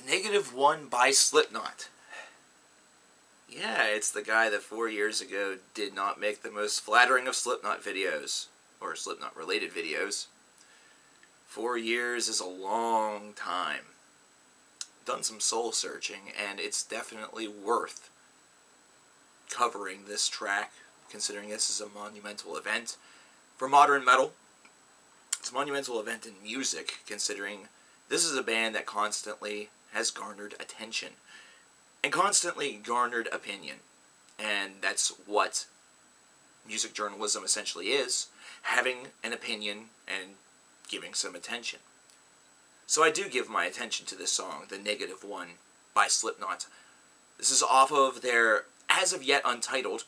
-1 by Slipknot. Yeah, it's the guy that 4 years ago did not make the most flattering of Slipknot videos, or Slipknot-related videos. 4 years is a long time. Done some soul searching, and it's definitely worth covering this track, considering this is a monumental event for modern metal. It's a monumental event in music, considering this is a band that constantly has garnered attention and constantly garnered opinion. And that's what music journalism essentially is, having an opinion and giving some attention. So I do give my attention to this song, the -1 by Slipknot. This is off of their as of yet untitled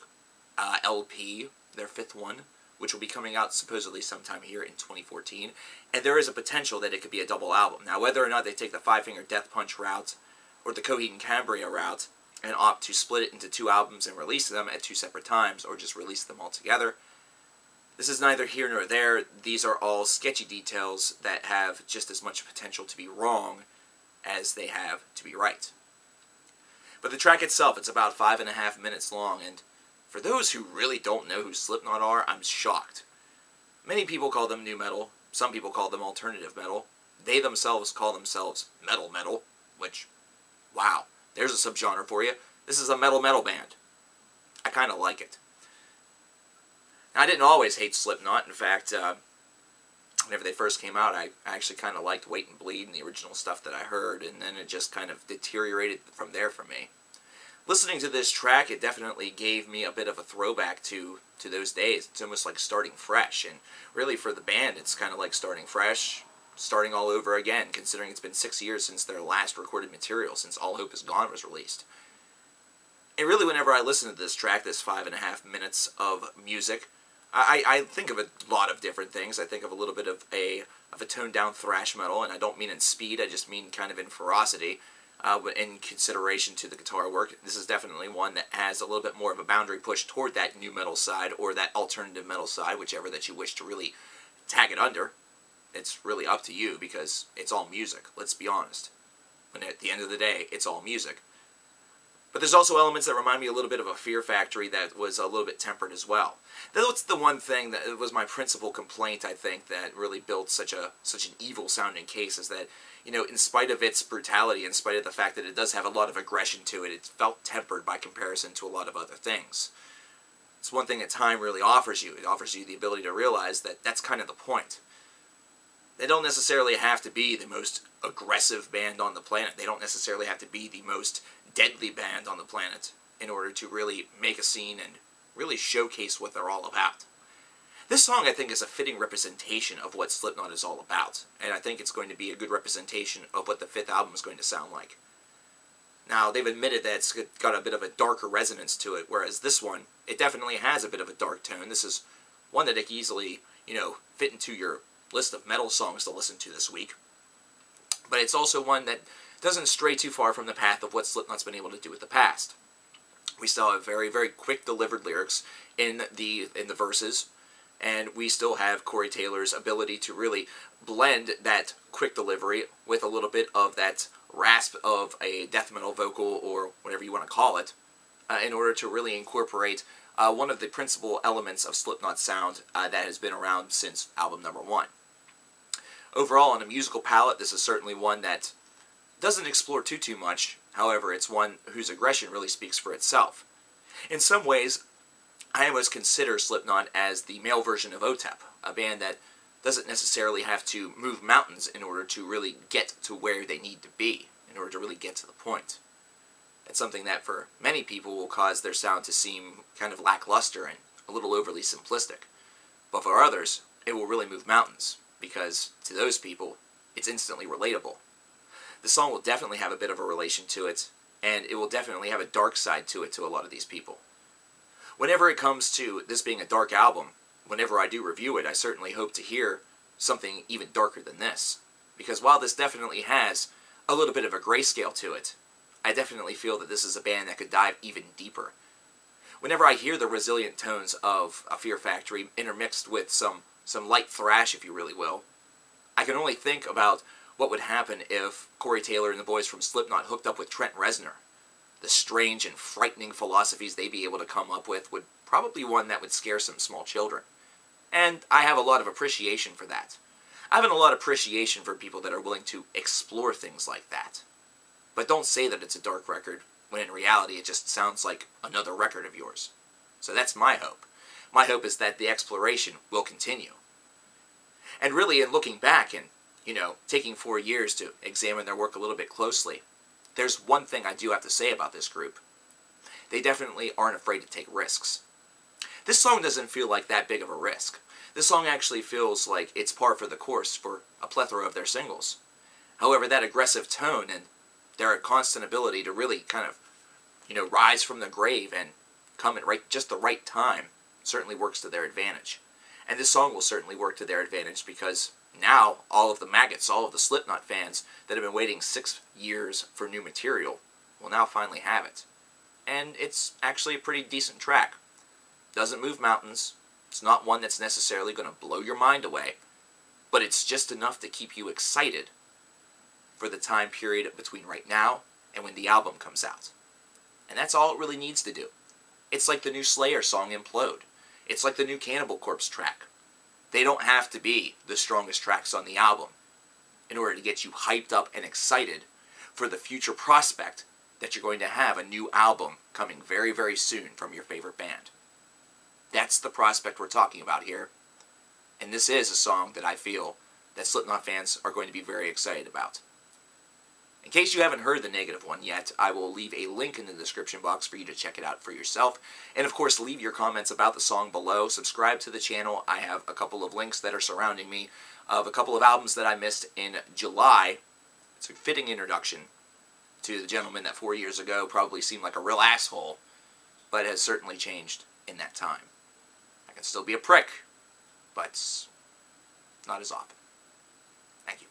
LP, their 5th one, which will be coming out supposedly sometime here in 2014, and there is a potential that it could be a double album. Now, whether or not they take the Five Finger Death Punch route or the Coheed and Cambria route and opt to split it into 2 albums and release them at 2 separate times, or just release them all together, this is neither here nor there. These are all sketchy details that have just as much potential to be wrong as they have to be right. But the track itself, it's about 5.5 minutes long, and for those who really don't know who Slipknot are, I'm shocked. Many people call them nu metal. Some people call them alternative metal. They themselves call themselves metal, which, wow, there's a subgenre for you. This is a metal band. I kind of like it. Now, I didn't always hate Slipknot. In fact, whenever they first came out, I actually kind of liked Wait and Bleed and the original stuff that I heard, and then it just kind of deteriorated from there for me. Listening to this track, it definitely gave me a bit of a throwback to those days. It's almost like starting fresh, and really for the band, it's kind of like starting fresh, starting all over again, considering it's been 6 years since their last recorded material, since All Hope Is Gone was released. And really, whenever I listen to this track, this 5.5 minutes of music, I think of a lot of different things. I think of a little bit of a toned-down thrash metal, and I don't mean in speed, I just mean kind of in ferocity. In consideration to the guitar work, this is definitely one that has a little bit more of a boundary push toward that nu metal side or that alternative metal side, whichever that you wish to really tag it under. It's really up to you, because it's all music, let's be honest. When at the end of the day, it's all music. But there's also elements that remind me a little bit of a Fear Factory that was a little bit tempered as well. That's the one thing that was my principal complaint, I think, that really built such an evil-sounding case, is that, you know, in spite of its brutality, in spite of the fact that it does have a lot of aggression to it, it felt tempered by comparison to a lot of other things. It's one thing that time really offers you. It offers you the ability to realize that that's kind of the point. They don't necessarily have to be the most aggressive band on the planet. They don't necessarily have to be the most deadly band on the planet in order to really make a scene and really showcase what they're all about. This song, I think, is a fitting representation of what Slipknot is all about, and I think it's going to be a good representation of what the 5th album is going to sound like. Now, they've admitted that it's got a bit of a darker resonance to it, whereas this one, it definitely has a bit of a dark tone. This is one that it can easily, you know, fit into your list of metal songs to listen to this week. But it's also one that doesn't stray too far from the path of what Slipknot's been able to do with the past. We still have very, very quick delivered lyrics in the verses, and we still have Corey Taylor's ability to really blend that quick delivery with a little bit of that rasp of a death metal vocal, or whatever you want to call it, in order to really incorporate one of the principal elements of Slipknot's sound that has been around since album number 1. Overall, on a musical palette, this is certainly one that doesn't explore too much. However, it's one whose aggression really speaks for itself. In some ways, I almost consider Slipknot as the male version of OTEP, a band that doesn't necessarily have to move mountains in order to really get to where they need to be, in order to really get to the point. It's something that for many people will cause their sound to seem kind of lackluster and a little overly simplistic. But for others, it will really move mountains, because to those people, it's instantly relatable. The song will definitely have a bit of a relation to it, and it will definitely have a dark side to it to a lot of these people. Whenever it comes to this being a dark album, whenever I do review it, I certainly hope to hear something even darker than this. Because while this definitely has a little bit of a grayscale to it, I definitely feel that this is a band that could dive even deeper. Whenever I hear the resilient tones of a Fear Factory intermixed with some light thrash, if you really will, I can only think about what would happen if Corey Taylor and the boys from Slipknot hooked up with Trent Reznor. The strange and frightening philosophies they'd be able to come up with would probably be one that would scare some small children. And I have a lot of appreciation for that. I have a lot of appreciation for people that are willing to explore things like that. But don't say that it's a dark record, when in reality it just sounds like another record of yours. So that's my hope. My hope is that the exploration will continue. And really, in looking back and, taking 4 years to examine their work a little bit closely, there's one thing I do have to say about this group. They definitely aren't afraid to take risks. This song doesn't feel like that big of a risk. This song actually feels like it's par for the course for a plethora of their singles. However, that aggressive tone and their constant ability to really kind of, rise from the grave and come at just the right time certainly works to their advantage. And this song will certainly work to their advantage because now all of the maggots, all of the Slipknot fans that have been waiting 6 years for new material will now finally have it. And it's actually a pretty decent track. Doesn't move mountains. It's not one that's necessarily going to blow your mind away, but it's just enough to keep you excited for the time period between right now and when the album comes out. And that's all it really needs to do. It's like the new Slayer song, Implode. It's like the new Cannibal Corpse track. They don't have to be the strongest tracks on the album in order to get you hyped up and excited for the future prospect that you're going to have a new album coming very, very soon from your favorite band. That's the prospect we're talking about here. And this is a song that I feel that Slipknot fans are going to be very excited about. In case you haven't heard the negative one yet, I will leave a link in the description box for you to check it out for yourself. And of course, leave your comments about the song below. Subscribe to the channel. I have a couple of links that are surrounding me of a couple of albums that I missed in July. It's a fitting introduction to the gentleman that 4 years ago probably seemed like a real asshole, but has certainly changed in that time. I can still be a prick, but not as often. Thank you.